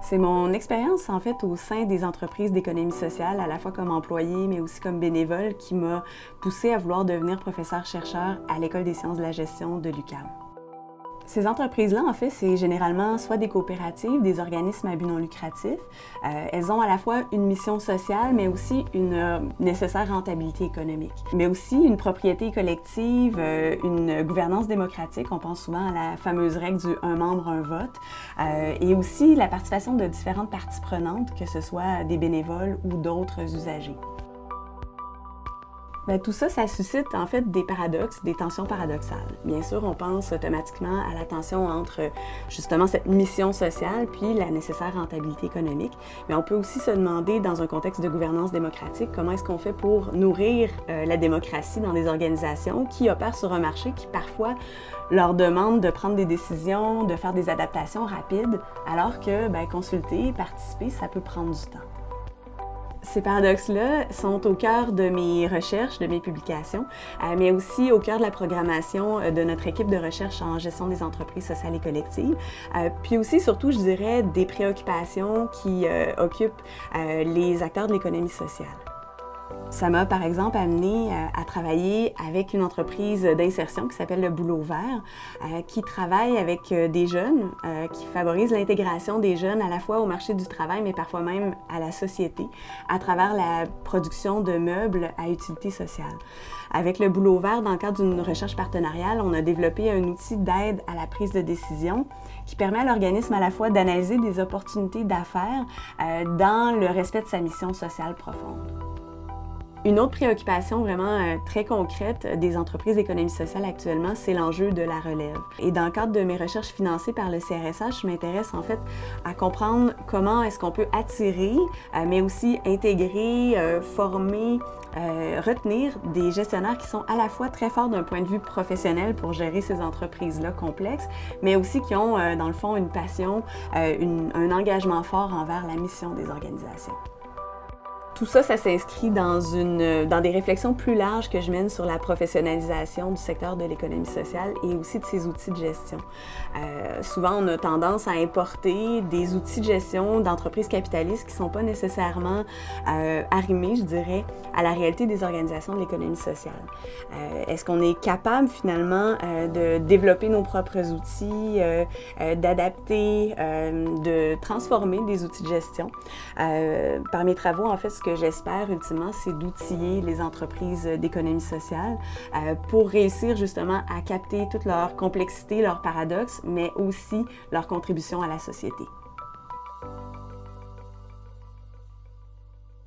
C'est mon expérience, en fait, au sein des entreprises d'économie sociale, à la fois comme employée, mais aussi comme bénévole, qui m'a poussée à vouloir devenir professeur-chercheur à l'École des sciences de la gestion de l'UQAM. Ces entreprises-là, en fait, c'est généralement soit des coopératives, des organismes à but non lucratif. Elles ont à la fois une mission sociale, mais aussi une nécessaire rentabilité économique. Mais aussi une propriété collective, une gouvernance démocratique. On pense souvent à la fameuse règle du « un membre, un vote ». Et aussi la participation de différentes parties prenantes, que ce soit des bénévoles ou d'autres usagers. Tout ça, ça suscite en fait des paradoxes, des tensions paradoxales. Bien sûr, on pense automatiquement à la tension entre justement cette mission sociale puis la nécessaire rentabilité économique, mais on peut aussi se demander dans un contexte de gouvernance démocratique comment est-ce qu'on fait pour nourrir la démocratie dans des organisations qui opèrent sur un marché qui parfois leur demande de prendre des décisions, de faire des adaptations rapides, alors que consulter, participer, ça peut prendre du temps. Ces paradoxes-là sont au cœur de mes recherches, de mes publications, mais aussi au cœur de la programmation de notre équipe de recherche en gestion des entreprises sociales et collectives, puis aussi, surtout, je dirais, des préoccupations qui occupent les acteurs de l'économie sociale. Ça m'a, par exemple, amenée à travailler avec une entreprise d'insertion qui s'appelle Le Boulot Vert, qui travaille avec des jeunes, qui favorise l'intégration des jeunes à la fois au marché du travail, mais parfois même à la société, à travers la production de meubles à utilité sociale. Avec Le Boulot Vert, dans le cadre d'une recherche partenariale, on a développé un outil d'aide à la prise de décision qui permet à l'organisme à la fois d'analyser des opportunités d'affaires dans le respect de sa mission sociale profonde. Une autre préoccupation vraiment très concrète des entreprises d'économie sociale actuellement, c'est l'enjeu de la relève. Et dans le cadre de mes recherches financées par le CRSH, je m'intéresse en fait à comprendre comment est-ce qu'on peut attirer, mais aussi intégrer, former, retenir des gestionnaires qui sont à la fois très forts d'un point de vue professionnel pour gérer ces entreprises-là complexes, mais aussi qui ont dans le fond une passion, un engagement fort envers la mission des organisations. Tout ça, ça s'inscrit dans des réflexions plus larges que je mène sur la professionnalisation du secteur de l'économie sociale et aussi de ses outils de gestion. Souvent, on a tendance à importer des outils de gestion d'entreprises capitalistes qui ne sont pas nécessairement arrimés, je dirais, à la réalité des organisations de l'économie sociale. Est-ce qu'on est capable finalement de développer nos propres outils, d'adapter, de transformer des outils de gestion? Par mes travaux, en fait, ce que j'espère ultimement, c'est d'outiller les entreprises d'économie sociale pour réussir justement à capter toute leur complexité, leurs paradoxes, mais aussi leur contribution à la société.